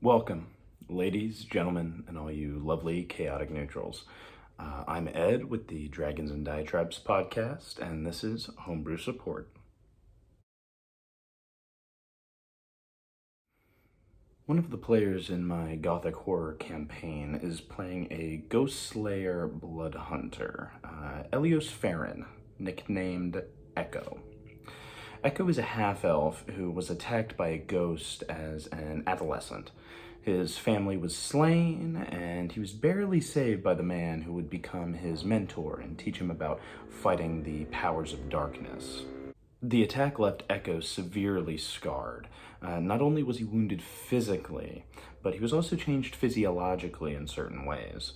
Welcome, ladies, gentlemen, and all you lovely chaotic neutrals. I'm Ed with the Dragons and Diatribes podcast, and this is Homebrew Support. One of the players in my gothic horror campaign is playing a Ghost Slayer Blood Hunter, Elios Farron, nicknamed Echo. Echo is a half-elf who was attacked by a ghost as an adolescent. His family was slain, and he was barely saved by the man who would become his mentor and teach him about fighting the powers of darkness. The attack left Echo severely scarred. Not only was he wounded physically, but he was also changed physiologically in certain ways.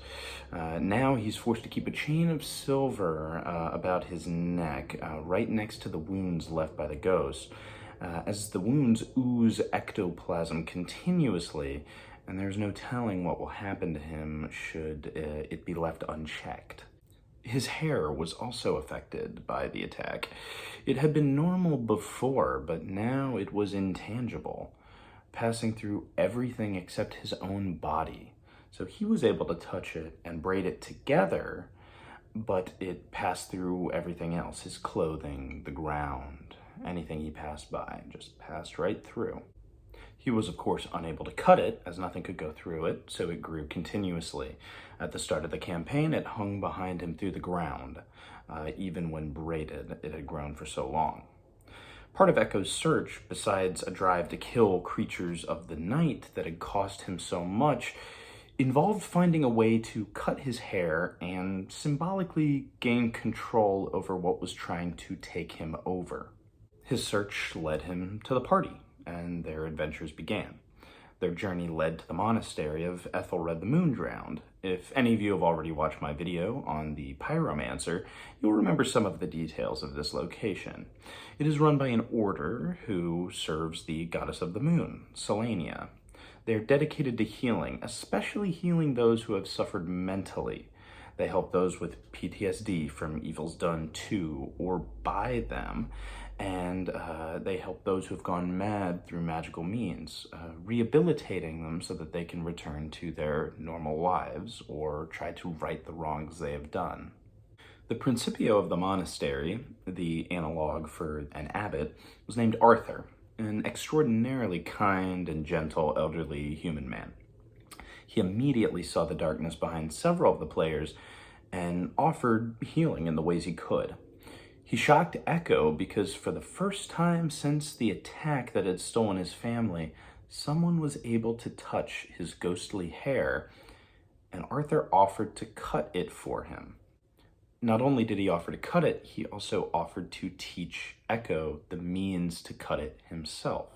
Now he's forced to keep a chain of silver about his neck, right next to the wounds left by the ghost, as the wounds ooze ectoplasm continuously, and there's no telling what will happen to him should it be left unchecked. His hair was also affected by the attack. It had been normal before, but now it was intangible, passing through everything except his own body. So he was able to touch it and braid it together, but it passed through everything else, his clothing, the ground, anything he passed by, just passed right through. He was, of course, unable to cut it, as nothing could go through it, so it grew continuously. At the start of the campaign, it hung behind him through the ground. Even when braided, it had grown for so long. Part of Echo's search, besides a drive to kill creatures of the night that had cost him so much, involved finding a way to cut his hair and symbolically gain control over what was trying to take him over. His search led him to the party, and their adventures began. Their journey led to the monastery of Ethelred the Moondrowned. If any of you have already watched my video on the Pyromancer, you'll remember some of the details of this location. It is run by an order who serves the goddess of the moon, Selenia. They are dedicated to healing, especially healing those who have suffered mentally. They help those with PTSD from evils done to or by them, and they help those who have gone mad through magical means, rehabilitating them so that they can return to their normal lives or try to right the wrongs they have done. The principio of the monastery, the analog for an abbot, was named Arthur, an extraordinarily kind and gentle elderly human man. He immediately saw the darkness behind several of the players and offered healing in the ways he could. He shocked Echo because for the first time since the attack that had stolen his family, someone was able to touch his ghostly hair, and Arthur offered to cut it for him. Not only did he offer to cut it, he also offered to teach Echo the means to cut it himself.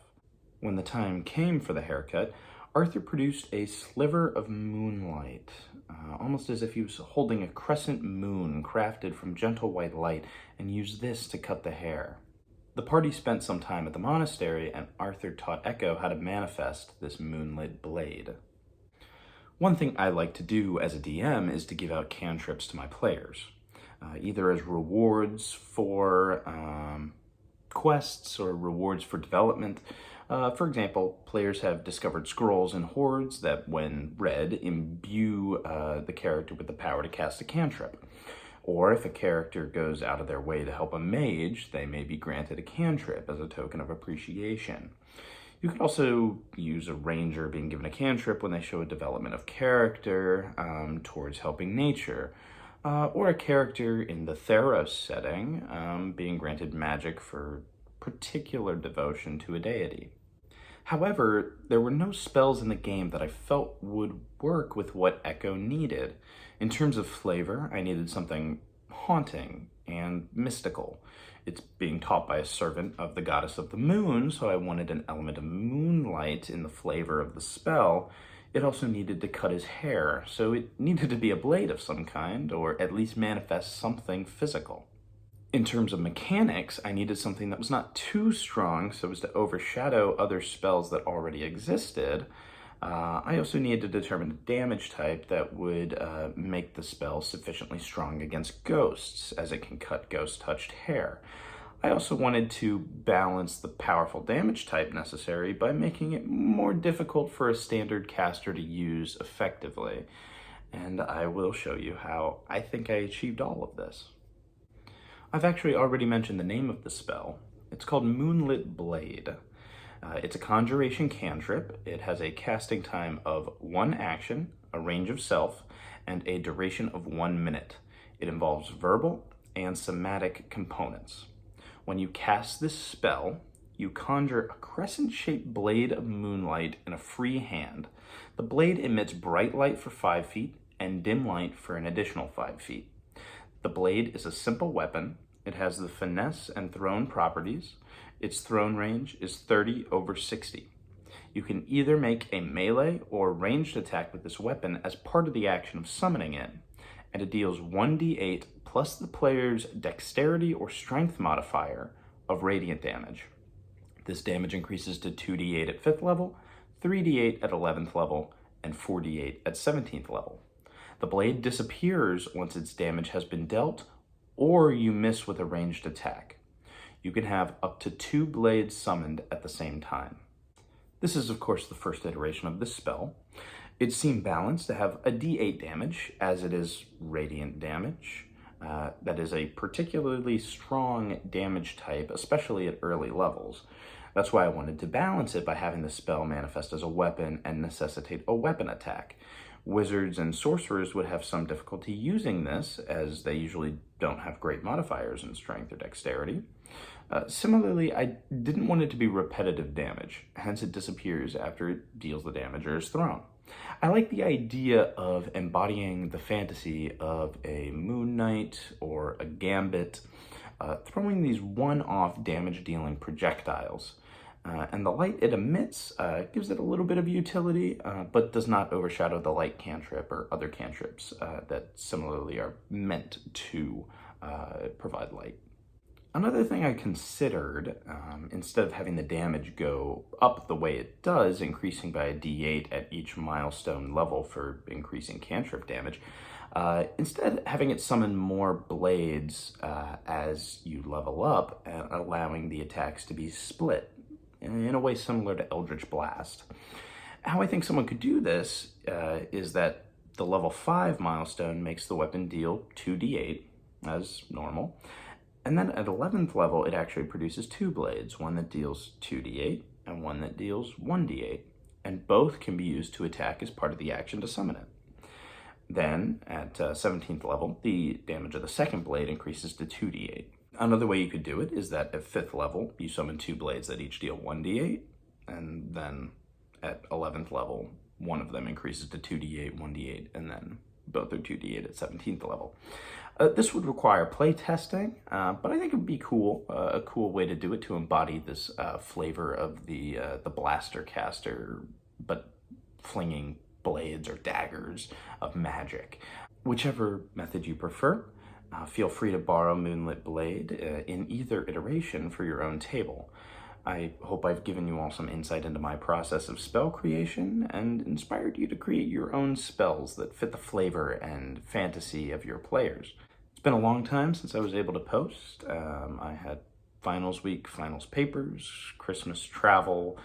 When the time came for the haircut, Arthur produced a sliver of moonlight, almost as if he was holding a crescent moon crafted from gentle white light, and used this to cut the hair. The party spent some time at the monastery, and Arthur taught Echo how to manifest this moonlit blade. One thing I like to do as a DM is to give out cantrips to my players, either as rewards for quests or rewards for development. For example, players have discovered scrolls and hordes that, when read, imbue the character with the power to cast a cantrip. Or if a character goes out of their way to help a mage, they may be granted a cantrip as a token of appreciation. You could also use a ranger being given a cantrip when they show a development of character towards helping nature, or a character in the Theros setting being granted magic for particular devotion to a deity. However, there were no spells in the game that I felt would work with what Echo needed. In terms of flavor, I needed something haunting and mystical. It's being taught by a servant of the goddess of the moon, so I wanted an element of moonlight in the flavor of the spell. It also needed to cut his hair, so it needed to be a blade of some kind, or at least manifest something physical. In terms of mechanics, I needed something that was not too strong so as to overshadow other spells that already existed. I also needed to determine a damage type that would make the spell sufficiently strong against ghosts, as it can cut ghost-touched hair. I also wanted to balance the powerful damage type necessary by making it more difficult for a standard caster to use effectively. And I will show you how I think I achieved all of this. I've actually already mentioned the name of the spell. It's called Moonlit Blade. It's a conjuration cantrip. It has a casting time of 1 action, a range of self, and a duration of 1 minute. It involves verbal and somatic components. When you cast this spell, you conjure a crescent-shaped blade of moonlight in a free hand. The blade emits bright light for 5 feet and dim light for an additional 5 feet. The blade is a simple weapon. It has the finesse and thrown properties. Its thrown range is 30 over 60. You can either make a melee or ranged attack with this weapon as part of the action of summoning it, and it deals 1d8 plus the player's dexterity or strength modifier of radiant damage. This damage increases to 2d8 at 5th level, 3d8 at 11th level, and 4d8 at 17th level. The blade disappears once its damage has been dealt, or you miss with a ranged attack. You can have up to 2 blades summoned at the same time. This is, of course, the first iteration of this spell. It seemed balanced to have a d8 damage, as it is radiant damage. That is a particularly strong damage type, especially at early levels. That's why I wanted to balance it by having the spell manifest as a weapon and necessitate a weapon attack. Wizards and sorcerers would have some difficulty using this, as they usually don't have great modifiers in strength or dexterity. Similarly, I didn't want it to be repetitive damage, hence it disappears after it deals the damage or is thrown. I like the idea of embodying the fantasy of a Moon Knight or a Gambit, throwing these one-off damage-dealing projectiles. And the light it emits gives it a little bit of utility, but does not overshadow the light cantrip or other cantrips that similarly are meant to provide light. Another thing I considered, instead of having the damage go up the way it does, increasing by a d8 at each milestone level for increasing cantrip damage, instead having it summon more blades as you level up, allowing the attacks to be split in a way similar to Eldritch Blast. How I think someone could do this is that the level 5 milestone makes the weapon deal 2d8 as normal, and then at 11th level it actually produces 2 blades, one that deals 2d8 and one that deals 1d8, and both can be used to attack as part of the action to summon it. Then at 17th level, the damage of the second blade increases to 2d8. Another way you could do it is that at 5th level, you summon 2 blades that each deal 1d8, and then at 11th level, one of them increases to 2d8, 1d8, and then both are 2d8 at 17th level. This would require play testing, but I think it would be cool, a cool way to do it to embody this flavor of the blaster caster, but flinging blades or daggers of magic. Whichever method you prefer, feel free to borrow Moonlit Blade in either iteration for your own table. I hope I've given you all some insight into my process of spell creation and inspired you to create your own spells that fit the flavor and fantasy of your players. It's been a long time since I was able to post. I had finals week, finals papers, Christmas travel,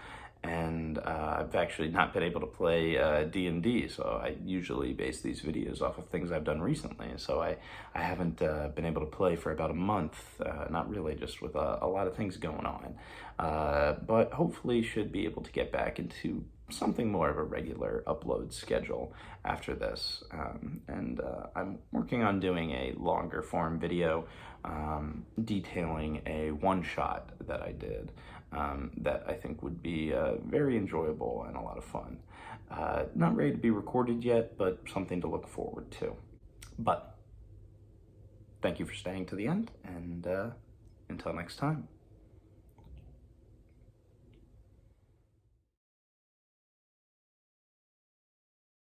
and I've actually not been able to play D&D, so I usually base these videos off of things I've done recently. So I haven't been able to play for about a month, not really, just with a lot of things going on. But hopefully should be able to get back into something more of a regular upload schedule after this. I'm working on doing a longer form video detailing a one-shot that I did that I think would be very enjoyable and a lot of fun. Not ready to be recorded yet, but something to look forward to. But thank you for staying to the end, and until next time.